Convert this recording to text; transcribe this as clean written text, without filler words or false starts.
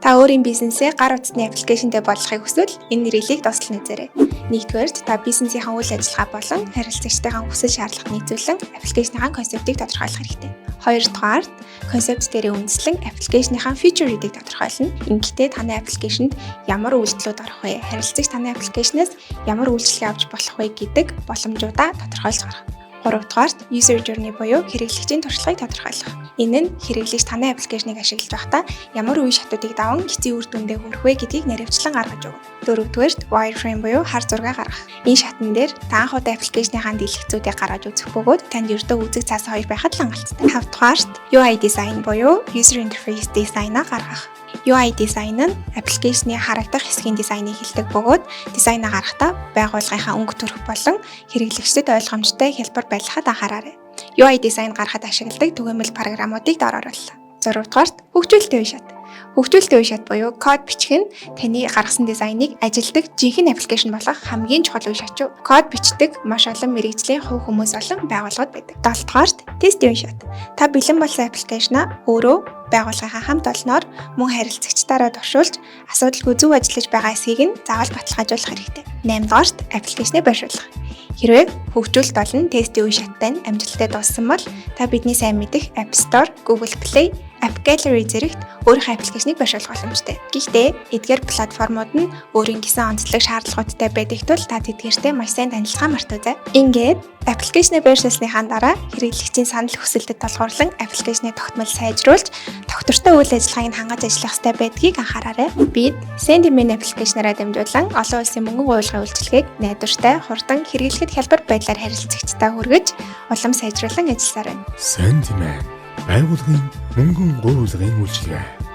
Та өөрийн бизнесээ гар утасны аппликейшнтэй болгохыг хүсвэл энэ нэрийг досолн үзээрэй. Нэгдүгээр та бизнесийнхаа үйл ажиллагаа болон харилцагчтайгаа хүсэл шаардлага нийцүүлэн аппликейшныхаа концептыг тодорхойлох хэрэгтэй. Хоёрдугаар, концепт дээрээ үндэслэн аппликейшныхаа фичерүүдийг тодорхойлно. Ингэхдээ таны аппликейшнд ямар үйлдэлүүд орох вэ? Харилцагч таны аппликейшнээс ямар үйлчлэгээ авч болох вэ гэдэг боломжуудаа тодорхойлж гаргах. Гуравдугаарт user journey буюу хэрэглэгчийн туршлагыг тодорхойлох. Энэ нь хэрэглэгч таны аппликейшнийг ашиглаж байхдаа ямар үе шатуудыг даван хэцүү үр дүндээ хүрэх вэ гэдгийг наривчлан гаргаж өгнө. Дөрөвдүгээрт wireframe буюу хар зураг гаргах. Энэ шатн дээр та анх удаа аппликейшныхаа дэлгэцүүдийг гаргаж үзэх бөгөөд танд ердөө үзэг цаасан хоёр байхад л хангалттай. Тавдугаарт UI design буюу user interface design-а гаргах. UI design нь аппликейшны харагдах хэсгийн дизайныг хэлдэг бөгөөд дизайнаа гаргахдаа байгууллагынхаа өнгө төрх болон хэрэглэгчдэд ойлгомжтой хялбар байлгахад анхаараарай. UI design гаргахад ашигладаг түгээмэл програмуудыг доор орууллаа. 6-дугаарт хөгжүүлэлтийн үе шат. Хөгжүүлэлтийн үе шат буюу код бичих нь таны гаргасан дизайныг ажилдаг жинхэнэ аппликейшн болгох хамгийн чухал үе шат. Код бичдэг маш олон мэргэжлийн хувь хүмүүс болон байгууллагууд байдаг. 7-дугаарт тестийн үе шат. Та бэлэн болсон аппликейшнаа өөрөө байгууллагынхаа хамт олноор мөн харилцагчдаараа туршуулж асуудалгүй зөв ажиллаж байгаа эсэхийг нь заавал баталгаажуулах хэрэгтэй. 8-дугаарт аппликейшнээ байршуулах. Хэрвээ хөгжүүлэлт болон тестийн үе шаттай нь амжилттай дууссан бол та бидний сайн мэдих App Store, Google Play, App Gallery зэрэгт өөрийнхөө аппликейшнийг байршуулах боломжтой. Гэхдээ эдгээр платформуд нь өөрийн гэсэн онцлог шаардлагуудтай байдаг тул та тэдгээртэй маш сайн танилцахаа мартаоцай. Ингээд аппликейшнээ байршуулсныхаа дараа хэрэглэгчийн санал хүсэлтэд тулгуурлан аппликейшны тогтмол сайжруулж тогтвортой үйл ажиллагааг нь хангаж ажиллах ёстой байдгийг анхаараарай. Бид Sendman аппликейшнаараа дамжуулан олон улсын мөнгөн гуйвалгын үйлчилгээг найдвартай, хурдан хэрэглэхэд хялбар байдлаар харилцагчдаа хүргэж улам сайжруулан ажилласаар байна. Sendman байгууллагын мөнгөн гуйвалгын үйлчилгээ.